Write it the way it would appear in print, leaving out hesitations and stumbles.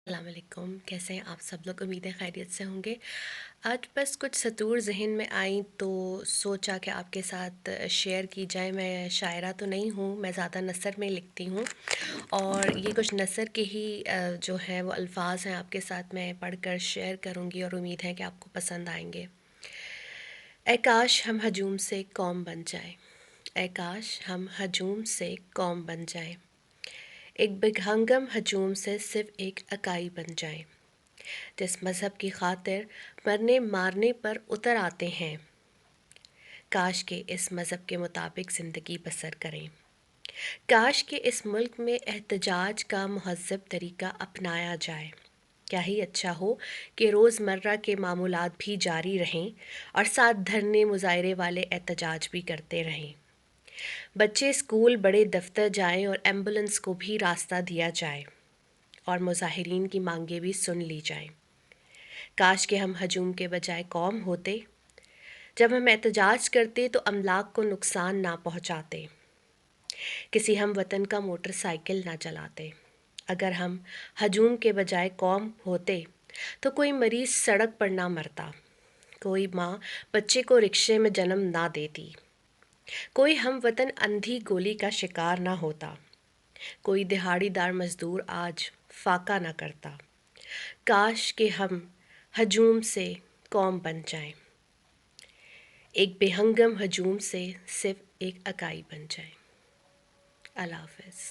السلام علیکم، کیسے ہیں آپ سب لوگ؟ امید ہے خیریت سے ہوں گے۔ آج بس کچھ سطور ذہن میں آئیں تو سوچا کہ آپ کے ساتھ شیئر کی جائے۔ میں شاعرہ تو نہیں ہوں، میں زیادہ نثر میں لکھتی ہوں، اور یہ کچھ نثر کے ہی جو ہیں وہ الفاظ ہیں آپ کے ساتھ میں پڑھ کر شیئر کروں گی، اور امید ہے کہ آپ کو پسند آئیں گے۔ اے کاش ہم ہجوم سے قوم بن جائیں، اے کاش ہم ہجوم سے قوم بن جائیں، ایک بگہنگم ہجوم سے صرف ایک اکائی بن جائیں، جس مذہب کی خاطر مرنے مارنے پر اتر آتے ہیں، کاش کہ اس مذہب کے مطابق زندگی بسر کریں، کاش کہ اس ملک میں احتجاج کا مہذب طریقہ اپنایا جائے۔ کیا ہی اچھا ہو کہ روز مرہ کے معمولات بھی جاری رہیں اور ساتھ دھرنے مظاہرے والے احتجاج بھی کرتے رہیں، بچے اسکول بڑے دفتر جائیں اور ایمبولنس کو بھی راستہ دیا جائے، اور مظاہرین کی مانگیں بھی سن لی جائیں۔ کاش کہ ہم ہجوم کے بجائے قوم ہوتے، جب ہم احتجاج کرتے تو املاک کو نقصان نہ پہنچاتے، کسی ہم وطن کا موٹر سائیکل نہ چلاتے۔ اگر ہم ہجوم کے بجائے قوم ہوتے تو کوئی مریض سڑک پر نہ مرتا، کوئی ماں بچے کو رکشے میں جنم نہ دیتی، کوئی ہم وطن اندھی گولی کا شکار نہ ہوتا، کوئی دہاڑی دار مزدور آج فاقہ نہ کرتا۔ کاش کہ ہم ہجوم سے قوم بن جائیں، ایک بے ہنگم ہجوم سے صرف ایک اکائی بن جائیں۔ اللہ حافظ۔